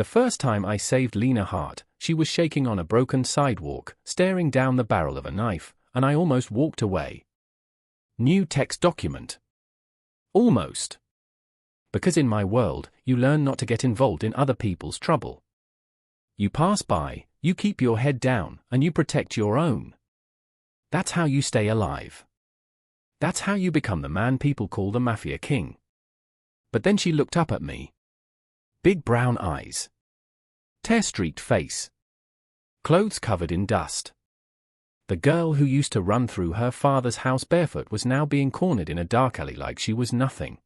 The first time I saved Lena Hart, she was shaking on a broken sidewalk, staring down the barrel of a knife, and I almost walked away. New text document. Almost. Because in my world, you learn not to get involved in other people's trouble. You pass by, you keep your head down, and you protect your own. That's how you stay alive. That's how you become the man people call the Mafia King. But then she looked up at me. Big brown eyes. Tear-streaked face. Clothes covered in dust. The girl who used to run through her father's house barefoot was now being cornered in a dark alley like she was nothing.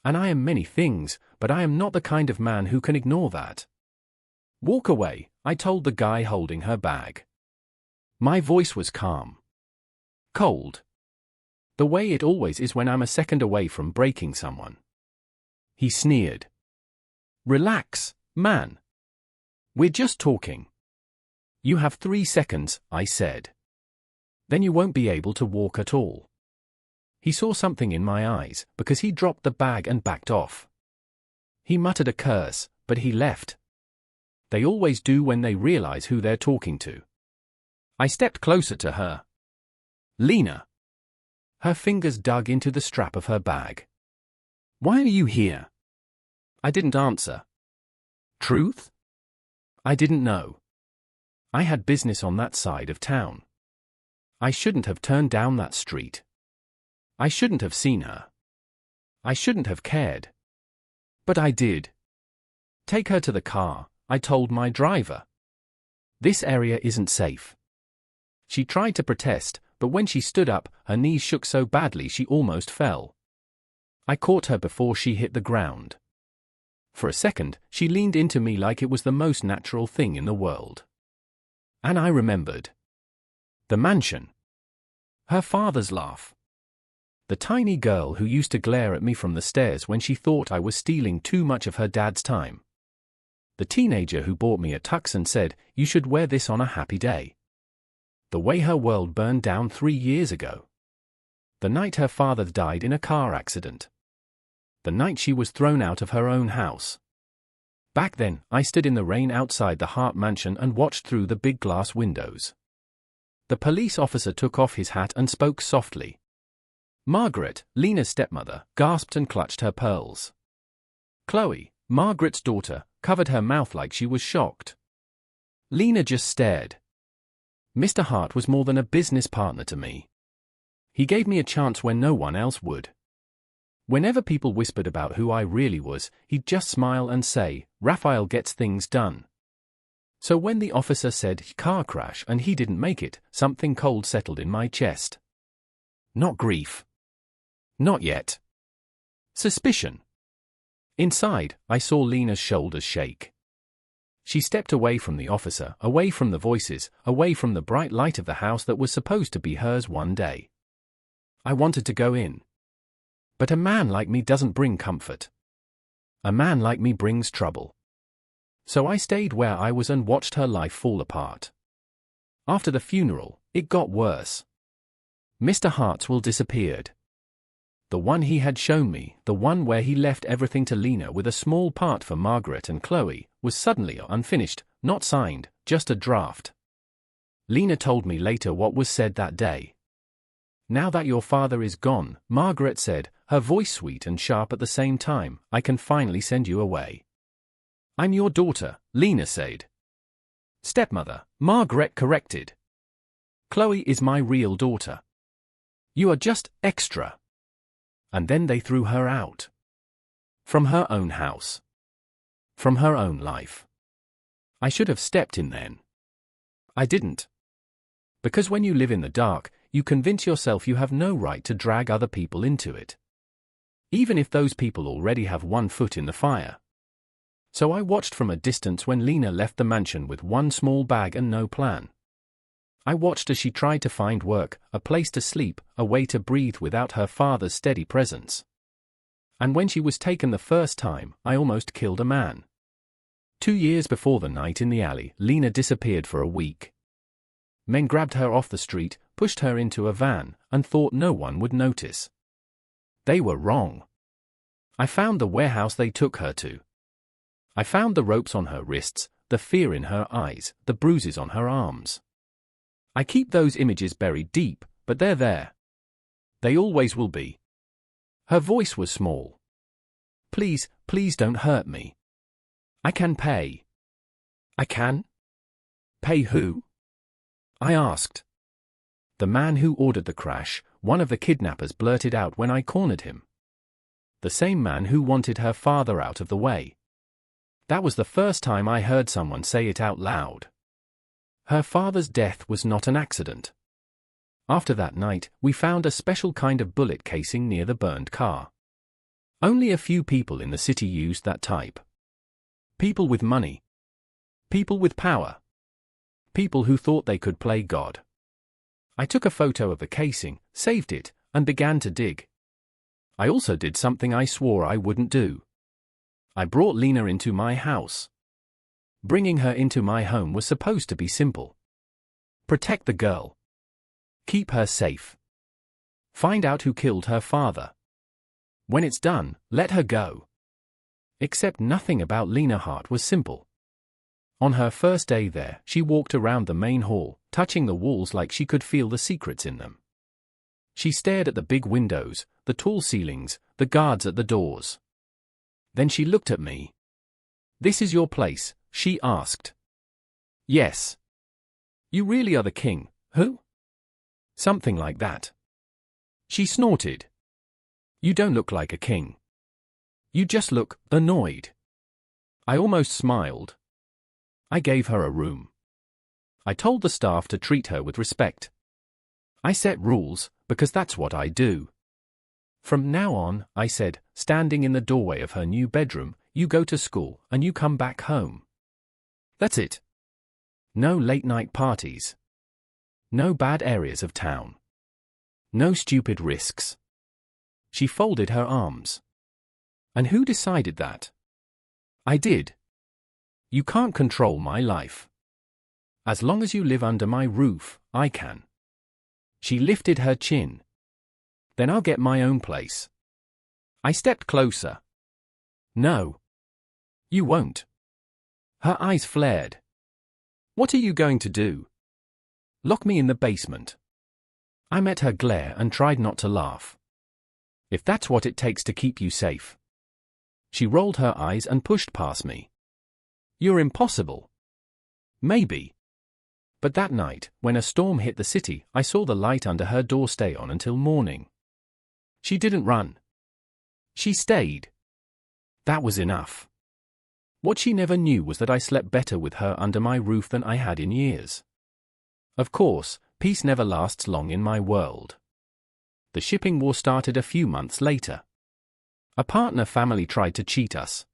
And I am many things, but I am not the kind of man who can ignore that. Walk away, I told the guy holding her bag. My voice was calm. Cold. The way it always is when I'm a second away from breaking someone. He sneered. Relax, man. We're just talking. You have 3 seconds, I said. Then you won't be able to walk at all. He saw something in my eyes, because he dropped the bag and backed off. He muttered a curse, but he left. They always do when they realize who they're talking to. I stepped closer to her. Lena. Her fingers dug into the strap of her bag. Why are you here? I didn't answer. Truth? I didn't know. I had business on that side of town. I shouldn't have turned down that street. I shouldn't have seen her. I shouldn't have cared. But I did. Take her to the car, I told my driver. This area isn't safe. She tried to protest, but when she stood up, her knees shook so badly she almost fell. I caught her before she hit the ground. For a second, she leaned into me like it was the most natural thing in the world. And I remembered. The mansion. Her father's laugh. The tiny girl who used to glare at me from the stairs when she thought I was stealing too much of her dad's time. The teenager who bought me a tux and said, "You should wear this on a happy day." The way her world burned down 3 years ago. The night her father died in a car accident. The night she was thrown out of her own house. Back then, I stood in the rain outside the Hart mansion and watched through the big glass windows. The police officer took off his hat and spoke softly. Margaret, Lena's stepmother, gasped and clutched her pearls. Chloe, Margaret's daughter, covered her mouth like she was shocked. Lena just stared. Mr. Hart was more than a business partner to me. He gave me a chance when no one else would. Whenever people whispered about who I really was, he'd just smile and say, "Raphael gets things done." So when the officer said car crash and he didn't make it, something cold settled in my chest. Not grief. Not yet. Suspicion. Inside, I saw Lena's shoulders shake. She stepped away from the officer, away from the voices, away from the bright light of the house that was supposed to be hers one day. I wanted to go in. But a man like me doesn't bring comfort. A man like me brings trouble. So I stayed where I was and watched her life fall apart. After the funeral, it got worse. Mr. Hart's will disappeared. The one he had shown me, the one where he left everything to Lena with a small part for Margaret and Chloe, was suddenly unfinished, not signed, just a draft. Lena told me later what was said that day. "Now that your father is gone," Margaret said, her voice sweet and sharp at the same time, "I can finally send you away." "I'm your daughter," Lena said. "Stepmother," Margaret corrected. "Chloe is my real daughter. You are just extra." And then they threw her out. From her own house. From her own life. I should have stepped in then. I didn't. Because when you live in the dark, you convince yourself you have no right to drag other people into it. Even if those people already have one foot in the fire. So I watched from a distance when Lena left the mansion with one small bag and no plan. I watched as she tried to find work, a place to sleep, a way to breathe without her father's steady presence. And when she was taken the first time, I almost killed a man. 2 years before the night in the alley, Lena disappeared for a week. Men grabbed her off the street, pushed her into a van, and thought no one would notice. They were wrong. I found the warehouse they took her to. I found the ropes on her wrists, the fear in her eyes, the bruises on her arms. I keep those images buried deep, but they're there. They always will be. Her voice was small. Please, please don't hurt me. I can pay. I can? Pay who? I asked. The man who ordered the crash, one of the kidnappers blurted out when I cornered him. The same man who wanted her father out of the way. That was the first time I heard someone say it out loud. Her father's death was not an accident. After that night, we found a special kind of bullet casing near the burned car. Only a few people in the city used that type. People with money. People with power. People who thought they could play God. I took a photo of the casing, saved it, and began to dig. I also did something I swore I wouldn't do. I brought Lena into my house. Bringing her into my home was supposed to be simple. Protect the girl. Keep her safe. Find out who killed her father. When it's done, let her go. Except nothing about Lena Hart was simple. On her first day there, she walked around the main hall, touching the walls like she could feel the secrets in them. She stared at the big windows, the tall ceilings, the guards at the doors. Then she looked at me. "This is your place?" she asked. "Yes." "You really are the king, who?" "Something like that." She snorted. "You don't look like a king. You just look annoyed." I almost smiled. I gave her a room. I told the staff to treat her with respect. I set rules, because that's what I do. "From now on," I said, standing in the doorway of her new bedroom, "you go to school and you come back home. That's it. No late-night parties. No bad areas of town. No stupid risks." She folded her arms. "And who decided that?" "I did. You can't control my life. As long as you live under my roof, I can." She lifted her chin. "Then I'll get my own place." I stepped closer. "No. You won't." Her eyes flared. "What are you going to do? Lock me in the basement?" I met her glare and tried not to laugh. "If that's what it takes to keep you safe." She rolled her eyes and pushed past me. "You're impossible." "Maybe. But that night, when a storm hit the city, I saw the light under her door stay on until morning. She didn't run. She stayed. That was enough. What she never knew was that I slept better with her under my roof than I had in years. Of course, peace never lasts long in my world. The shipping war started a few months later. A partner family tried to cheat us.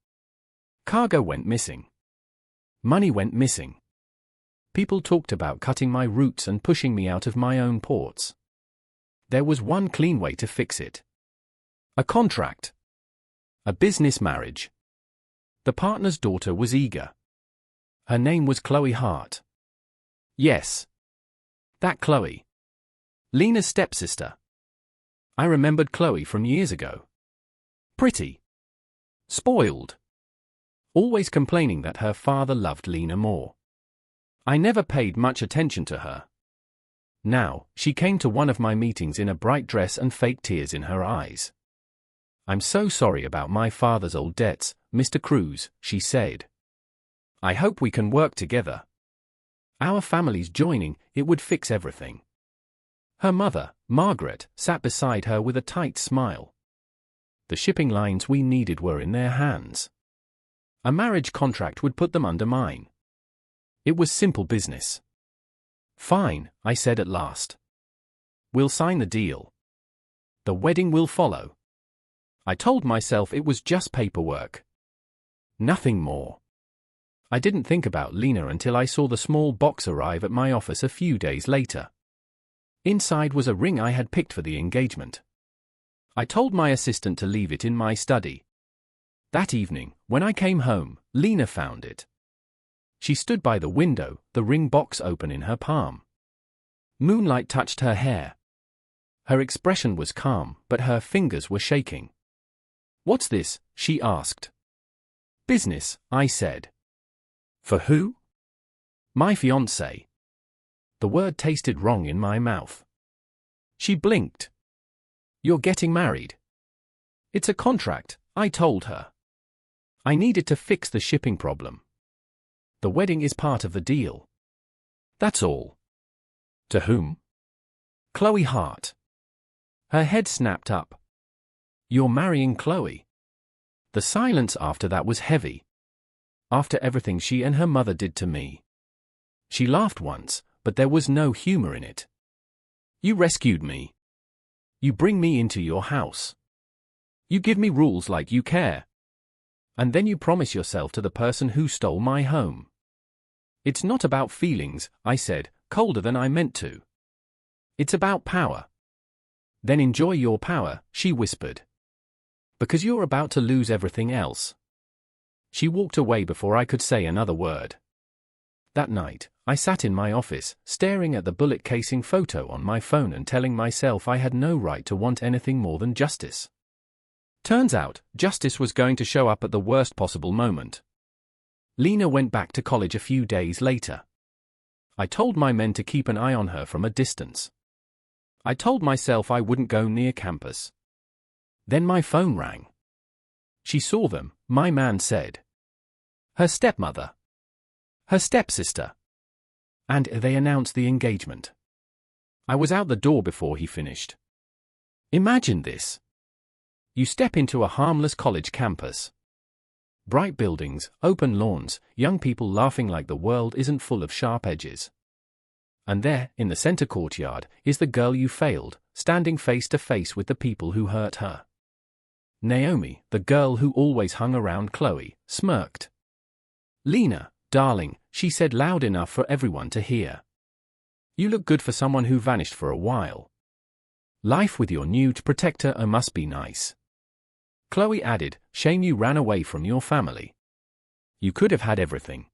Cargo went missing. Money went missing. People talked about cutting my routes and pushing me out of my own ports. There was one clean way to fix it. A contract. A business marriage. The partner's daughter was eager. Her name was Chloe Hart. Yes. That Chloe. Lena's stepsister. I remembered Chloe from years ago. Pretty. Spoiled. Always complaining that her father loved Lena more. I never paid much attention to her. Now, she came to one of my meetings in a bright dress and fake tears in her eyes. "I'm so sorry about my father's old debts, Mr. Cruz," she said. "I hope we can work together. Our families joining, it would fix everything." Her mother, Margaret, sat beside her with a tight smile. The shipping lines we needed were in their hands. A marriage contract would put them under mine. It was simple business. "Fine," I said at last. "We'll sign the deal. The wedding will follow." I told myself it was just paperwork. Nothing more. I didn't think about Lena until I saw the small box arrive at my office a few days later. Inside was a ring I had picked for the engagement. I told my assistant to leave it in my study. That evening, when I came home, Lena found it. She stood by the window, the ring box open in her palm. Moonlight touched her hair. Her expression was calm, but her fingers were shaking. "What's this?" she asked. Business, I said. For who? My fiancé. The word tasted wrong in my mouth. She blinked. You're getting married. It's a contract, I told her. I needed to fix the shipping problem. The wedding is part of the deal. That's all. To whom? Chloe Hart. Her head snapped up. You're marrying Chloe. The silence after that was heavy. After everything she and her mother did to me. She laughed once, but there was no humor in it. You rescued me. You bring me into your house. You give me rules like you care. And then you promise yourself to the person who stole my home. It's not about feelings, I said, colder than I meant to. It's about power. Then enjoy your power, she whispered. Because you're about to lose everything else. She walked away before I could say another word. That night, I sat in my office, staring at the bullet casing photo on my phone and telling myself I had no right to want anything more than justice. Turns out, justice was going to show up at the worst possible moment. Lena went back to college a few days later. I told my men to keep an eye on her from a distance. I told myself I wouldn't go near campus. Then my phone rang. She saw them, my man said. Her stepmother. Her stepsister. And they announced the engagement. I was out the door before he finished. Imagine this. You step into a harmless college campus. Bright buildings, open lawns, young people laughing like the world isn't full of sharp edges. And there, in the center courtyard, is the girl you failed, standing face to face with the people who hurt her. Naomi, the girl who always hung around Chloe, smirked. Lena, darling, she said loud enough for everyone to hear. You look good for someone who vanished for a while. Life with your new protector must be nice. Chloe added, shame you ran away from your family. You could have had everything.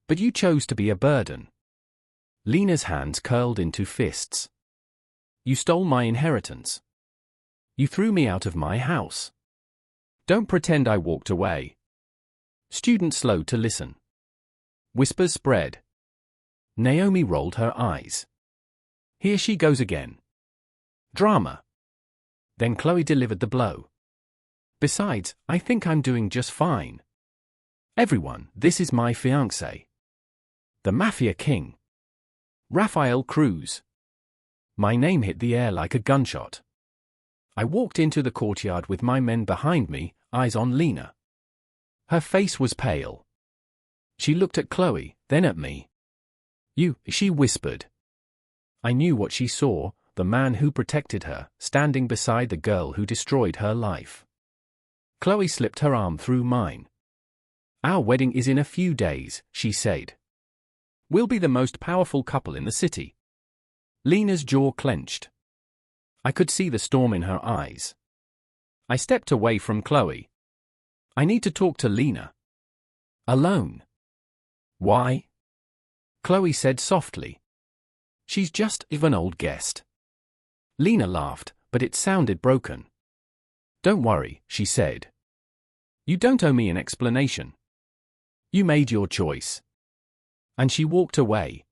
But you chose to be a burden. Lena's hands curled into fists. You stole my inheritance. You threw me out of my house. Don't pretend I walked away. Students slowed to listen. Whispers spread. Naomi rolled her eyes. Here she goes again. Drama. Then Chloe delivered the blow. Besides, I think I'm doing just fine. Everyone, this is my fiancé. The Mafia King. Rafael Cruz. My name hit the air like a gunshot. I walked into the courtyard with my men behind me, eyes on Lena. Her face was pale. She looked at Chloe, then at me. You, she whispered. I knew what she saw, the man who protected her, standing beside the girl who destroyed her life. Chloe slipped her arm through mine. Our wedding is in a few days, she said. We'll be the most powerful couple in the city. Lena's jaw clenched. I could see the storm in her eyes. I stepped away from Chloe. I need to talk to Lena. Alone. Why? Chloe said softly. She's just an old guest. Lena laughed, but it sounded broken. Don't worry, she said. You don't owe me an explanation. You made your choice. And she walked away.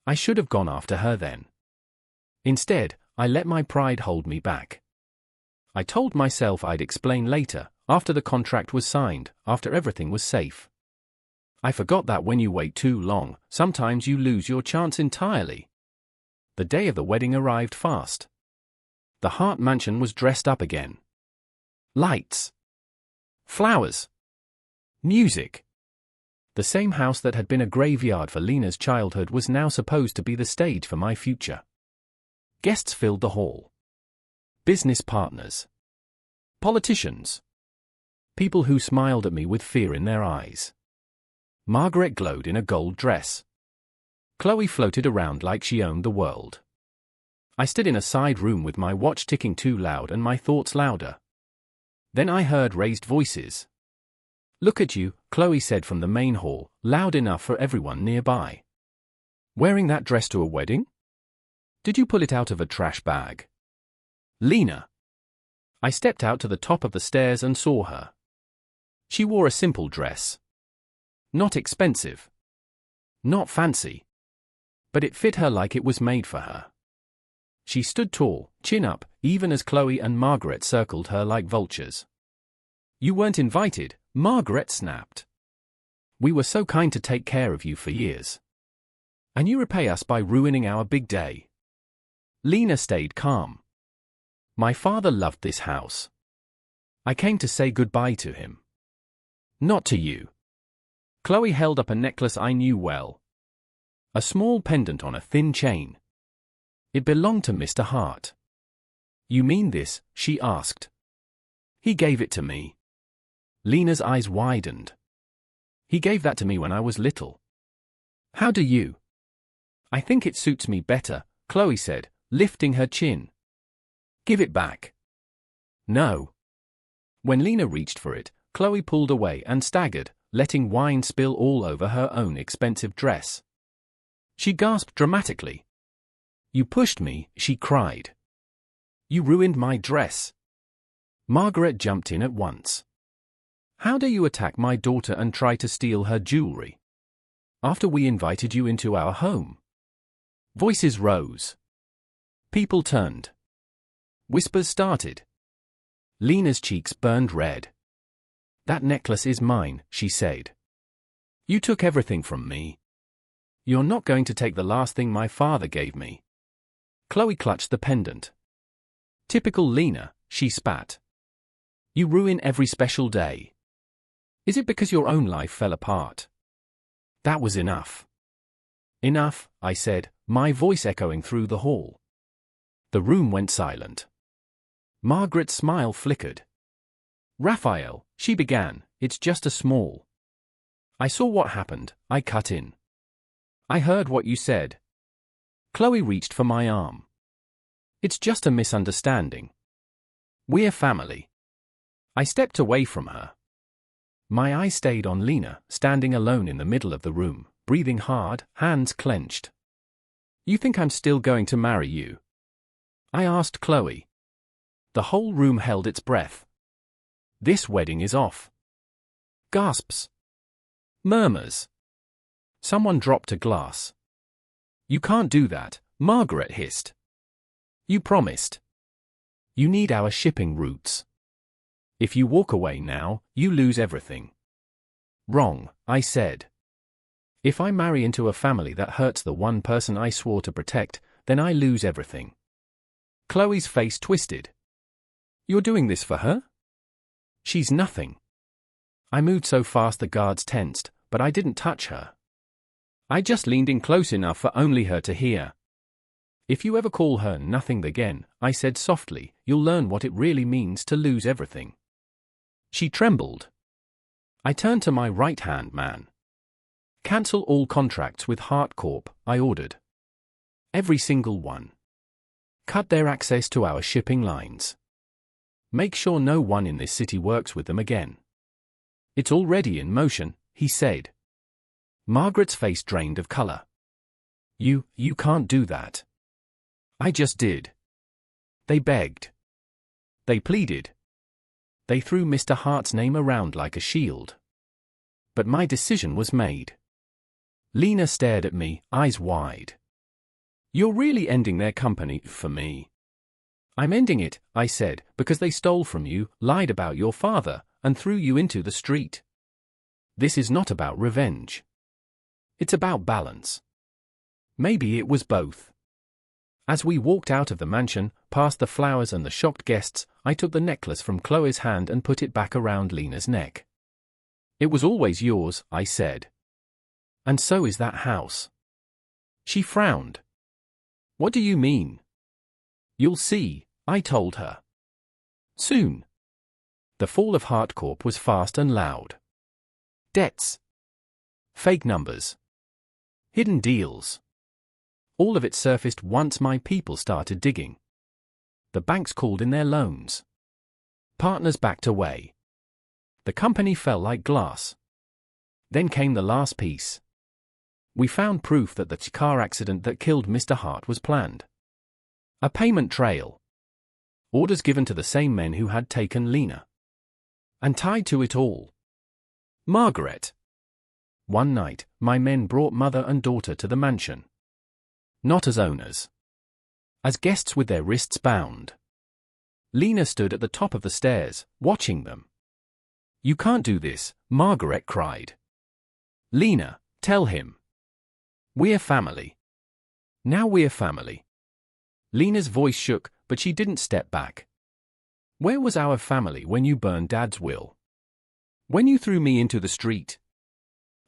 I should have gone after her then. Instead, I let my pride hold me back. I told myself I'd explain later, after the contract was signed, after everything was safe. I forgot that when you wait too long, sometimes you lose your chance entirely. The day of the wedding arrived fast. The Hart mansion was dressed up again. Lights. Flowers. Music. The same house that had been a graveyard for Lena's childhood was now supposed to be the stage for my future. Guests filled the hall. Business partners. Politicians. People who smiled at me with fear in their eyes. Margaret glowed in a gold dress. Chloe floated around like she owned the world. I stood in a side room with my watch ticking too loud and my thoughts louder. Then I heard raised voices. Look at you, Chloe said from the main hall, loud enough for everyone nearby. Wearing that dress to a wedding? Did you pull it out of a trash bag? Lena. I stepped out to the top of the stairs and saw her. She wore a simple dress. Not expensive. Not fancy. But it fit her like it was made for her. She stood tall, chin up, even as Chloe and Margaret circled her like vultures. You weren't invited, Margaret snapped. We were so kind to take care of you for years. And you repay us by ruining our big day. Lena stayed calm. My father loved this house. I came to say goodbye to him. Not to you. Chloe held up a necklace I knew well. A small pendant on a thin chain. It belonged to Mr. Hart. You mean this? She asked. He gave it to me. Lena's eyes widened. He gave that to me when I was little. How do you? I think it suits me better, Chloe said, lifting her chin. Give it back. No. When Lena reached for it, Chloe pulled away and staggered, letting wine spill all over her own expensive dress. She gasped dramatically. You pushed me, she cried. You ruined my dress. Margaret jumped in at once. How dare you attack my daughter and try to steal her jewelry? After we invited you into our home. Voices rose. People turned. Whispers started. Lena's cheeks burned red. That necklace is mine, she said. You took everything from me. You're not going to take the last thing my father gave me. Chloe clutched the pendant. Typical Lena, she spat. You ruin every special day. Is it because your own life fell apart? That was enough. Enough, I said, my voice echoing through the hall. The room went silent. Margaret's smile flickered. Raphael, she began, it's just a small. I saw what happened, I cut in. I heard what you said. Chloe reached for my arm. It's just a misunderstanding. We're family. I stepped away from her. My eyes stayed on Lena, standing alone in the middle of the room, breathing hard, hands clenched. You think I'm still going to marry you? I asked Chloe. The whole room held its breath. This wedding is off. Gasps. Murmurs. Someone dropped a glass. You can't do that, Margaret hissed. You promised. You need our shipping routes. If you walk away now, you lose everything. Wrong, I said. If I marry into a family that hurts the one person I swore to protect, then I lose everything. Chloe's face twisted. You're doing this for her? She's nothing. I moved so fast the guards tensed, but I didn't touch her. I just leaned in close enough for only her to hear. If you ever call her nothing again, I said softly, you'll learn what it really means to lose everything. She trembled. I turned to my right-hand man. Cancel all contracts with Hart Corp, I ordered. Every single one. Cut their access to our shipping lines. Make sure no one in this city works with them again. It's already in motion, he said. Margaret's face drained of color. You can't do that. I just did. They begged. They pleaded. They threw Mr. Hart's name around like a shield. But my decision was made. Lena stared at me, eyes wide. You're really ending their company for me. I'm ending it, I said, because they stole from you, lied about your father, and threw you into the street. This is not about revenge. It's about balance. Maybe it was both. As we walked out of the mansion, past the flowers and the shocked guests, I took the necklace from Chloe's hand and put it back around Lena's neck. It was always yours, I said. And so is that house. She frowned. What do you mean? You'll see, I told her. Soon. The fall of Hart Corp was fast and loud. Debts. Fake numbers. Hidden deals. All of it surfaced once my people started digging. The banks called in their loans. Partners backed away. The company fell like glass. Then came the last piece. We found proof that the car accident that killed Mr. Hart was planned. A payment trail. Orders given to the same men who had taken Lena. And tied to it all, Margaret. One night, my men brought mother and daughter to the mansion. Not as owners. As guests with their wrists bound. Lena stood at the top of the stairs, watching them. You can't do this, Margaret cried. Lena, tell him. We're family. Now we're family. Lena's voice shook, but she didn't step back. Where was our family when you burned Dad's will? When you threw me into the street?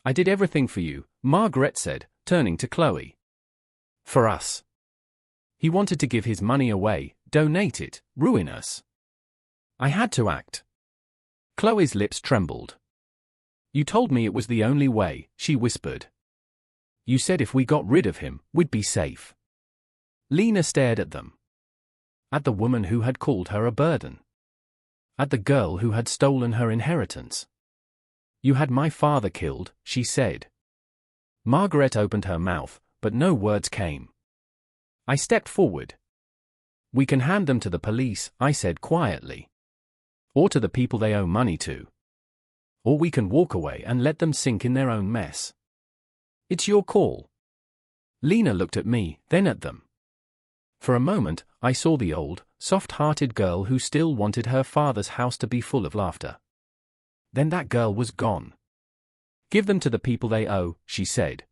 I did everything for you, Margaret said, turning to Chloe. For us. He wanted to give his money away, donate it, ruin us. I had to act. Chloe's lips trembled. You told me it was the only way, she whispered. You said if we got rid of him, we'd be safe. Lena stared at them. At the woman who had called her a burden. At the girl who had stolen her inheritance. You had my father killed, she said. Margaret opened her mouth, but no words came. I stepped forward. We can hand them to the police, I said quietly. Or to the people they owe money to. Or we can walk away and let them sink in their own mess. It's your call. Lena looked at me, then at them. For a moment, I saw the old, soft-hearted girl who still wanted her father's house to be full of laughter. Then that girl was gone. Give them to the people they owe, she said.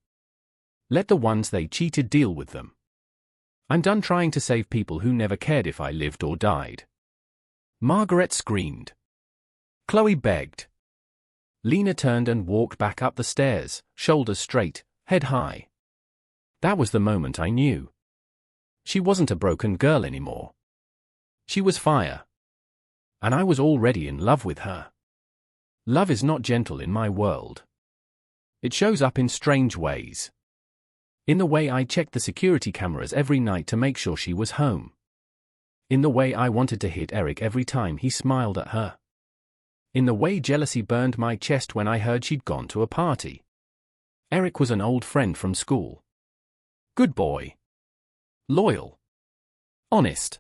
Let the ones they cheated deal with them. I'm done trying to save people who never cared if I lived or died. Margaret screamed. Chloe begged. Lena turned and walked back up the stairs, shoulders straight, head high. That was the moment I knew. She wasn't a broken girl anymore. She was fire. And I was already in love with her. Love is not gentle in my world. It shows up in strange ways. In the way I checked the security cameras every night to make sure she was home. In the way I wanted to hit Eric every time he smiled at her. In the way jealousy burned my chest when I heard she'd gone to a party. Eric was an old friend from school. Good boy. Loyal. Honest.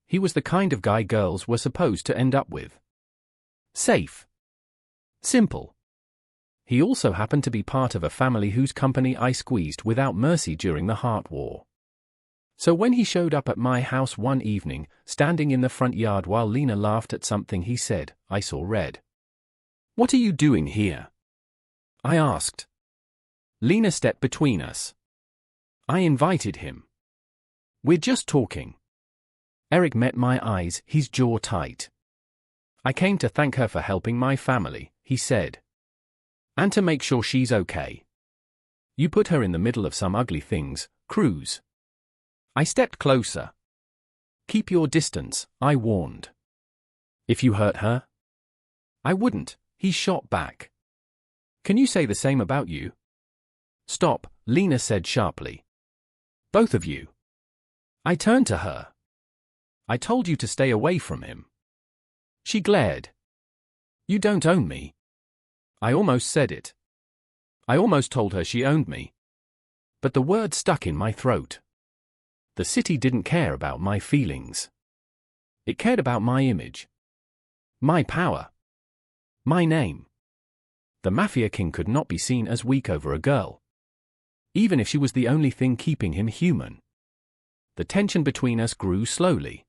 He was the kind of guy girls were supposed to end up with. Safe. Simple. He also happened to be part of a family whose company I squeezed without mercy during the Heart War. So when he showed up at my house one evening, standing in the front yard while Lena laughed at something he said, I saw red. What are you doing here? I asked. Lena stepped between us. I invited him. We're just talking. Eric met my eyes, his jaw tight. I came to thank her for helping my family, he said. And to make sure she's okay. You put her in the middle of some ugly things, Cruz. I stepped closer. Keep your distance, I warned. If you hurt her? I wouldn't, he shot back. Can you say the same about you? Stop, Lena said sharply. Both of you. I turned to her. I told you to stay away from him. She glared. You don't own me. I almost said it. I almost told her she owned me. But the word stuck in my throat. The city didn't care about my feelings. It cared about my image. My power. My name. The Mafia King could not be seen as weak over a girl. Even if she was the only thing keeping him human. The tension between us grew slowly.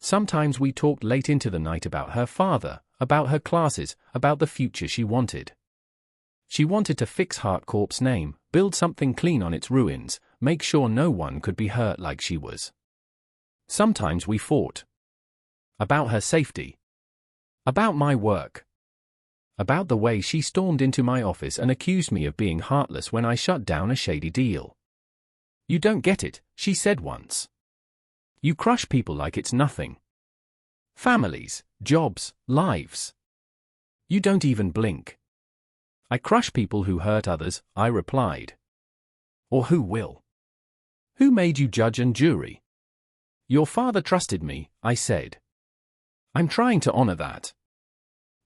Sometimes we talked late into the night about her father, about her classes, about the future she wanted. She wanted to fix HeartCorp's name, build something clean on its ruins, make sure no one could be hurt like she was. Sometimes we fought. About her safety. About my work. About the way she stormed into my office and accused me of being heartless when I shut down a shady deal. You don't get it, she said once. You crush people like it's nothing. Families, jobs, lives. You don't even blink. I crush people who hurt others, I replied. Or who will? Who made you judge and jury? Your father trusted me, I said. I'm trying to honor that.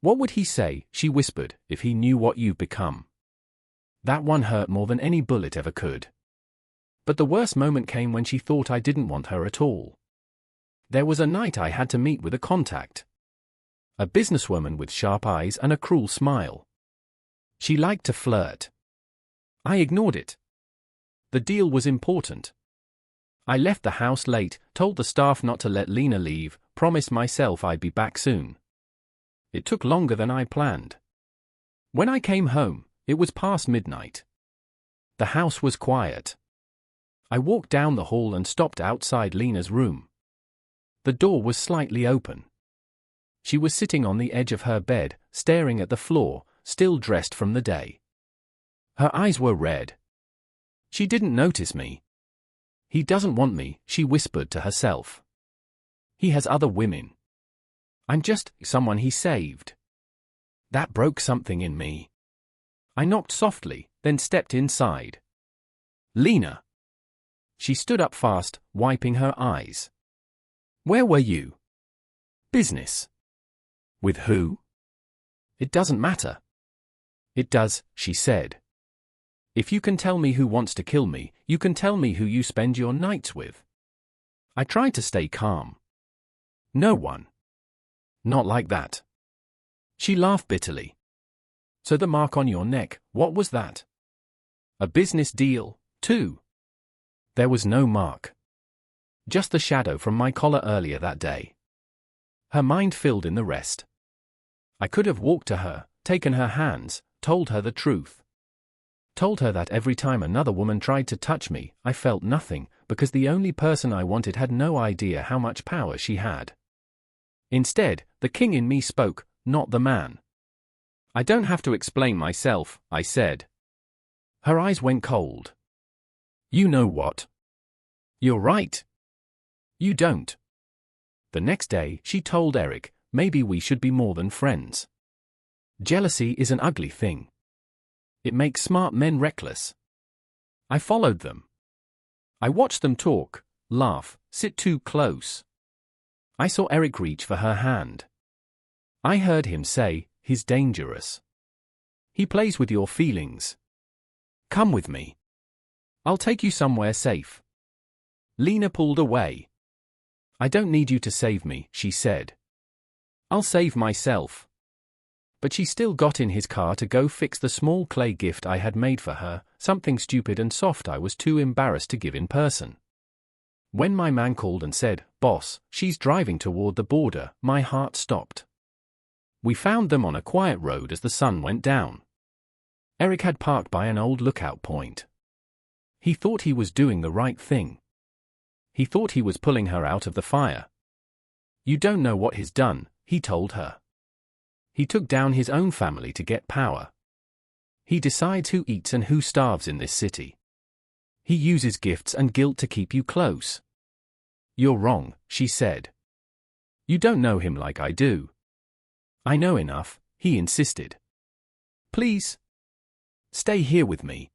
What would he say, she whispered, if he knew what you've become? That one hurt more than any bullet ever could. But the worst moment came when she thought I didn't want her at all. There was a night I had to meet with a contact. A businesswoman with sharp eyes and a cruel smile. She liked to flirt. I ignored it. The deal was important. I left the house late, told the staff not to let Lena leave, promised myself I'd be back soon. It took longer than I planned. When I came home, it was past midnight. The house was quiet. I walked down the hall and stopped outside Lena's room. The door was slightly open. She was sitting on the edge of her bed, staring at the floor, still dressed from the day. Her eyes were red. She didn't notice me. He doesn't want me, she whispered to herself. He has other women. I'm just someone he saved. That broke something in me. I knocked softly, then stepped inside. Lena. She stood up fast, wiping her eyes. Where were you? Business. With who? It doesn't matter. It does, she said. If you can tell me who wants to kill me, you can tell me who you spend your nights with. I tried to stay calm. No one. Not like that. She laughed bitterly. So the mark on your neck, what was that? A business deal, too. There was no mark. Just the shadow from my collar earlier that day. Her mind filled in the rest. I could have walked to her, taken her hands, told her the truth. Told her that every time another woman tried to touch me, I felt nothing, because the only person I wanted had no idea how much power she had. Instead, the king in me spoke, not the man. I don't have to explain myself, I said. Her eyes went cold. You know what? You're right. You don't. The next day, she told Eric, maybe we should be more than friends. Jealousy is an ugly thing. It makes smart men reckless. I followed them. I watched them talk, laugh, sit too close. I saw Eric reach for her hand. I heard him say, he's dangerous. He plays with your feelings. Come with me. I'll take you somewhere safe. Lena pulled away. I don't need you to save me, she said. I'll save myself. But she still got in his car to go fix the small clay gift I had made for her, something stupid and soft I was too embarrassed to give in person. When my man called and said, "Boss, she's driving toward the border," my heart stopped. We found them on a quiet road as the sun went down. Eric had parked by an old lookout point. He thought he was doing the right thing. He thought he was pulling her out of the fire. You don't know what he's done, he told her. He took down his own family to get power. He decides who eats and who starves in this city. He uses gifts and guilt to keep you close. You're wrong, she said. You don't know him like I do. I know enough, he insisted. Please. Stay here with me.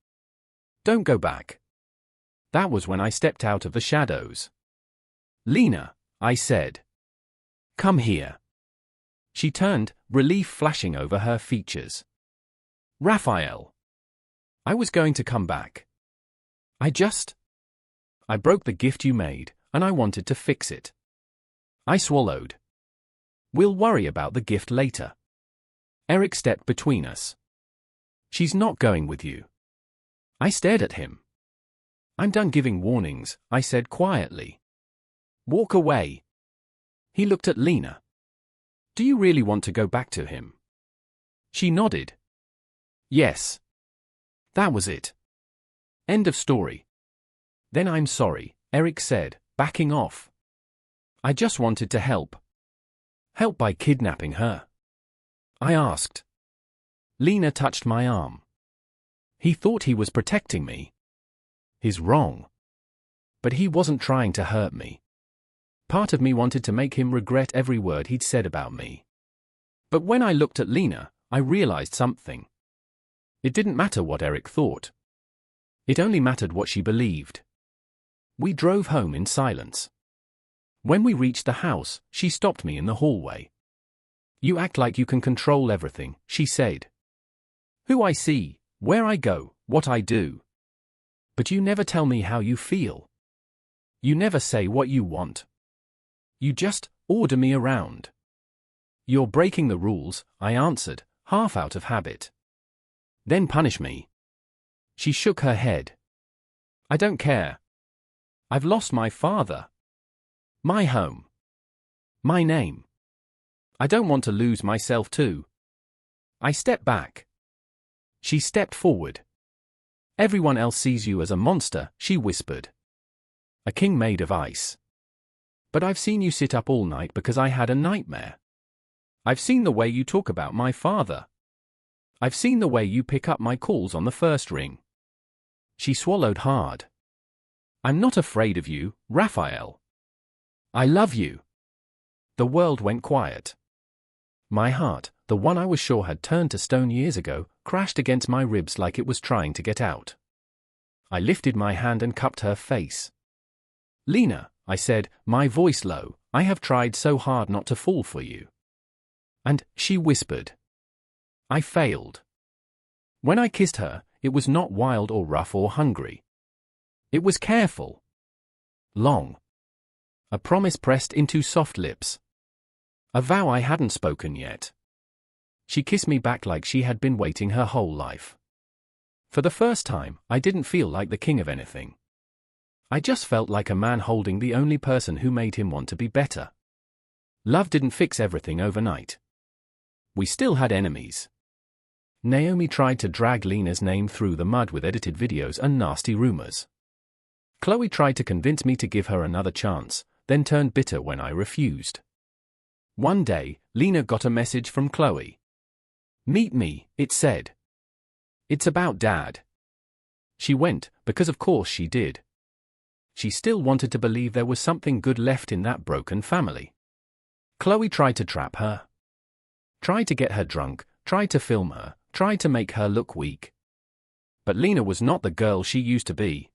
Don't go back. That was when I stepped out of the shadows. Lena, I said. Come here. She turned, relief flashing over her features. Raphael. I was going to come back. I broke the gift you made, and I wanted to fix it. I swallowed. We'll worry about the gift later. Eric stepped between us. She's not going with you. I stared at him. I'm done giving warnings, I said quietly. Walk away. He looked at Lena. Do you really want to go back to him? She nodded. Yes. That was it. End of story. Then I'm sorry, Eric said, backing off. I just wanted to help. Help by kidnapping her? I asked. Lena touched my arm. He thought he was protecting me. He's wrong. But he wasn't trying to hurt me. Part of me wanted to make him regret every word he'd said about me. But when I looked at Lena, I realized something. It didn't matter what Eric thought. It only mattered what she believed. We drove home in silence. When we reached the house, she stopped me in the hallway. You act like you can control everything, she said. Who I see, where I go, what I do. But you never tell me how you feel. You never say what you want. You just order me around. You're breaking the rules, I answered, half out of habit. Then punish me. She shook her head. I don't care. I've lost my father. My home. My name. I don't want to lose myself too. I stepped back. She stepped forward. Everyone else sees you as a monster, she whispered. A king made of ice. But I've seen you sit up all night because I had a nightmare. I've seen the way you talk about my father. I've seen the way you pick up my calls on the first ring. She swallowed hard. I'm not afraid of you, Raphael. I love you. The world went quiet. My heart, the one I was sure had turned to stone years ago, crashed against my ribs like it was trying to get out. I lifted my hand and cupped her face. Lena, I said, my voice low, I have tried so hard not to fall for you. And, she whispered. I failed. When I kissed her, it was not wild or rough or hungry. It was careful. Long. A promise pressed into soft lips. A vow I hadn't spoken yet. She kissed me back like she had been waiting her whole life. For the first time, I didn't feel like the king of anything. I just felt like a man holding the only person who made him want to be better. Love didn't fix everything overnight. We still had enemies. Naomi tried to drag Lena's name through the mud with edited videos and nasty rumors. Chloe tried to convince me to give her another chance, then turned bitter when I refused. One day, Lena got a message from Chloe. Meet me, it said. It's about Dad. She went, because of course she did. She still wanted to believe there was something good left in that broken family. Chloe tried to trap her. Tried to get her drunk, tried to film her, tried to make her look weak. But Lena was not the girl she used to be.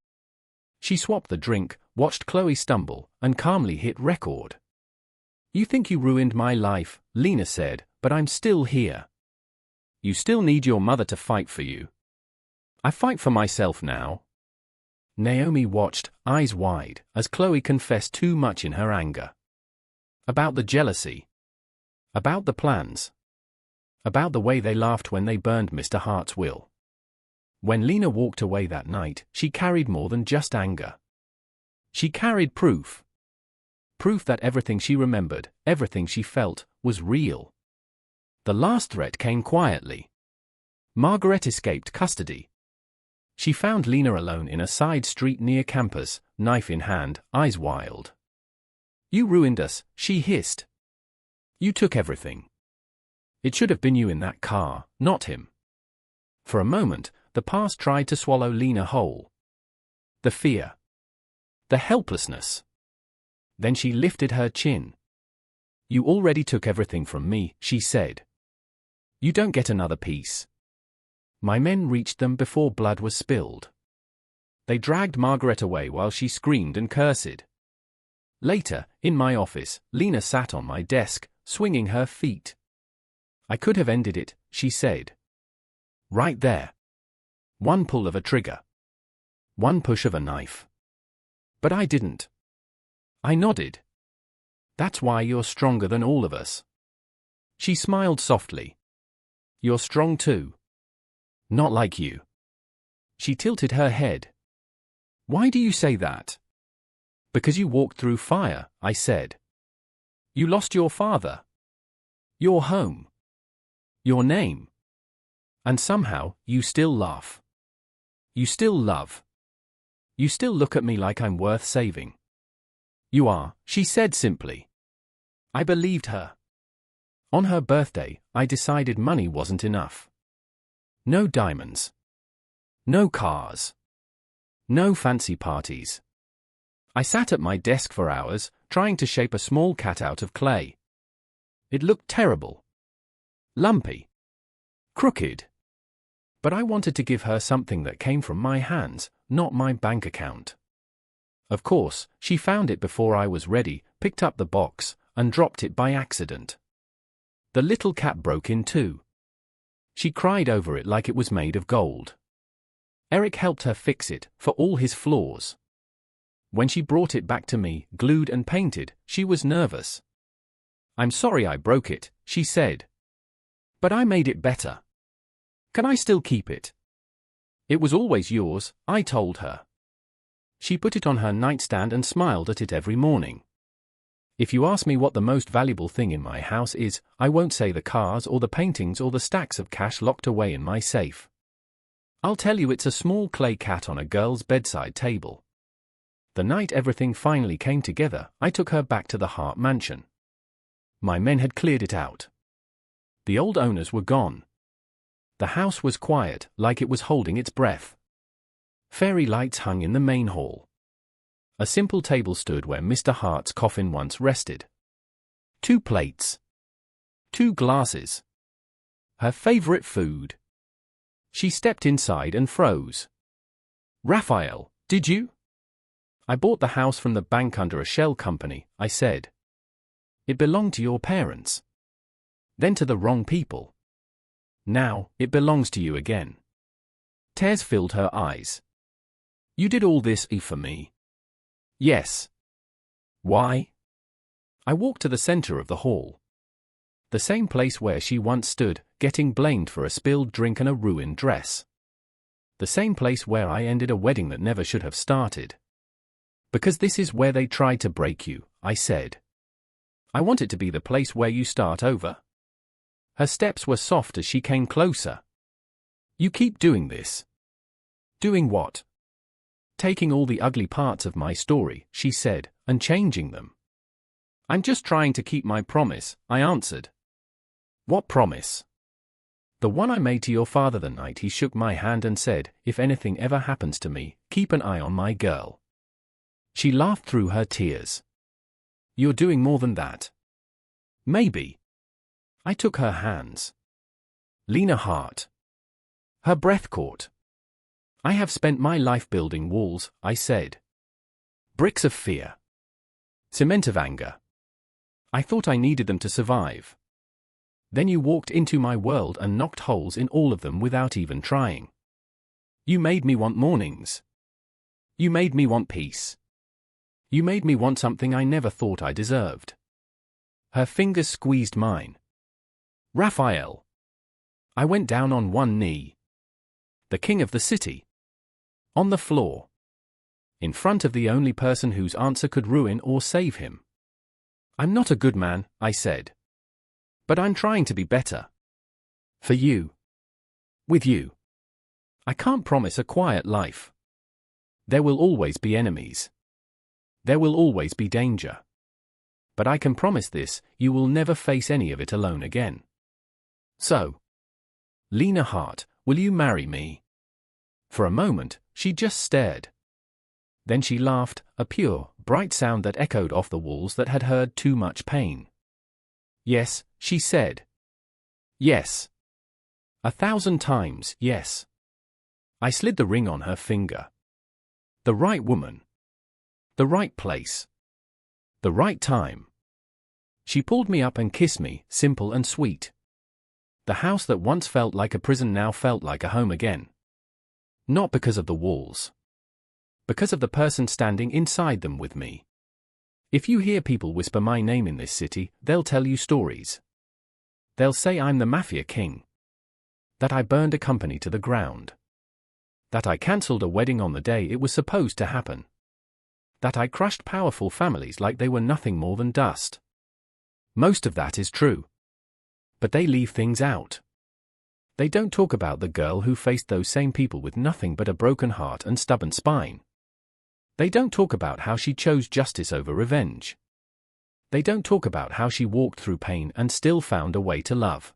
She swapped the drink, watched Chloe stumble, and calmly hit record. You think you ruined my life, Lena said, but I'm still here. You still need your mother to fight for you. I fight for myself now. Naomi watched, eyes wide, as Chloe confessed too much in her anger. About the jealousy. About the plans. About the way they laughed when they burned Mr. Hart's will. When Lena walked away that night, she carried more than just anger. She carried proof. Proof that everything she remembered, everything she felt, was real. The last threat came quietly. Margaret escaped custody. She found Lena alone in a side street near campus, knife in hand, eyes wild. You ruined us, she hissed. You took everything. It should have been you in that car, not him. For a moment, the past tried to swallow Lena whole. The fear. The helplessness. Then she lifted her chin. You already took everything from me, she said. You don't get another piece. My men reached them before blood was spilled. They dragged Margaret away while she screamed and cursed. Later, in my office, Lena sat on my desk, swinging her feet. I could have ended it, she said. Right there. One pull of a trigger. One push of a knife. But I didn't. I nodded. That's why you're stronger than all of us. She smiled softly. You're strong too. Not like you. She tilted her head. Why do you say that? Because you walked through fire, I said. You lost your father. Your home. Your name. And somehow, you still laugh. You still love. You still look at me like I'm worth saving. You are, she said simply. I believed her. On her birthday, I decided money wasn't enough. No diamonds. No cars. No fancy parties. I sat at my desk for hours, trying to shape a small cat out of clay. It looked terrible. Lumpy. Crooked. But I wanted to give her something that came from my hands, not my bank account. Of course, she found it before I was ready, picked up the box, and dropped it by accident. The little cat broke in two. She cried over it like it was made of gold. Eric helped her fix it, for all his flaws. When she brought it back to me, glued and painted, she was nervous. I'm sorry I broke it, she said. But I made it better. Can I still keep it? It was always yours, I told her. She put it on her nightstand and smiled at it every morning. If you ask me what the most valuable thing in my house is, I won't say the cars or the paintings or the stacks of cash locked away in my safe. I'll tell you it's a small clay cat on a girl's bedside table. The night everything finally came together, I took her back to the Hart mansion. My men had cleared it out. The old owners were gone. The house was quiet, like it was holding its breath. Fairy lights hung in the main hall. A simple table stood where Mr. Hart's coffin once rested. 2 plates. 2 glasses. Her favorite food. She stepped inside and froze. Raphael, did you? I bought the house from the bank under a shell company, I said. It belonged to your parents. Then to the wrong people. Now, it belongs to you again. Tears filled her eyes. You did all this for me? Yes. Why? I walked to the center of the hall. The same place where she once stood, getting blamed for a spilled drink and a ruined dress. The same place where I ended a wedding that never should have started. Because this is where they tried to break you, I said. I want it to be the place where you start over. Her steps were soft as she came closer. You keep doing this. Doing what? Taking all the ugly parts of my story, she said, and changing them. I'm just trying to keep my promise, I answered. What promise? The one I made to your father the night he shook my hand and said, if anything ever happens to me, keep an eye on my girl. She laughed through her tears. You're doing more than that. Maybe. I took her hands. Lena Hart. Her breath caught. I have spent my life building walls, I said. Bricks of fear. Cement of anger. I thought I needed them to survive. Then you walked into my world and knocked holes in all of them without even trying. You made me want mornings. You made me want peace. You made me want something I never thought I deserved. Her fingers squeezed mine. Raphael. I went down on one knee. The king of the city. On the floor. In front of the only person whose answer could ruin or save him. I'm not a good man, I said. But I'm trying to be better. For you. With you. I can't promise a quiet life. There will always be enemies. There will always be danger. But I can promise this, you will never face any of it alone again. So. Lena Hart, will you marry me? For a moment, she just stared. Then she laughed, a pure, bright sound that echoed off the walls that had heard too much pain. Yes, she said. Yes. 1,000 times, yes. I slid the ring on her finger. The right woman. The right place. The right time. She pulled me up and kissed me, simple and sweet. The house that once felt like a prison now felt like a home again. Not because of the walls. Because of the person standing inside them with me. If you hear people whisper my name in this city, they'll tell you stories. They'll say I'm the Mafia King. That I burned a company to the ground. That I cancelled a wedding on the day it was supposed to happen. That I crushed powerful families like they were nothing more than dust. Most of that is true. But they leave things out. They don't talk about the girl who faced those same people with nothing but a broken heart and stubborn spine. They don't talk about how she chose justice over revenge. They don't talk about how she walked through pain and still found a way to love.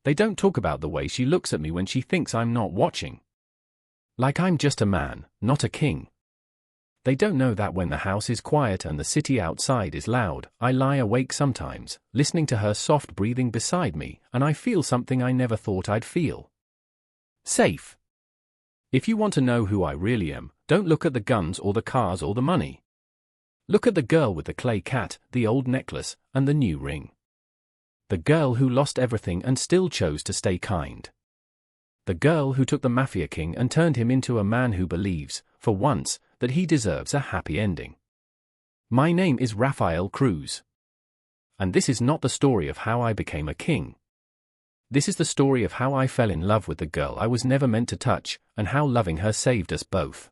They don't talk about the way she looks at me when she thinks I'm not watching. Like I'm just a man, not a king. They don't know that when the house is quiet and the city outside is loud, I lie awake sometimes, listening to her soft breathing beside me, and I feel something I never thought I'd feel. Safe. If you want to know who I really am, don't look at the guns or the cars or the money. Look at the girl with the clay cat, the old necklace, and the new ring. The girl who lost everything and still chose to stay kind. The girl who took the Mafia King and turned him into a man who believes, for once, that he deserves a happy ending. My name is Raphael Cruz. And this is not the story of how I became a king. This is the story of how I fell in love with the girl I was never meant to touch, and how loving her saved us both.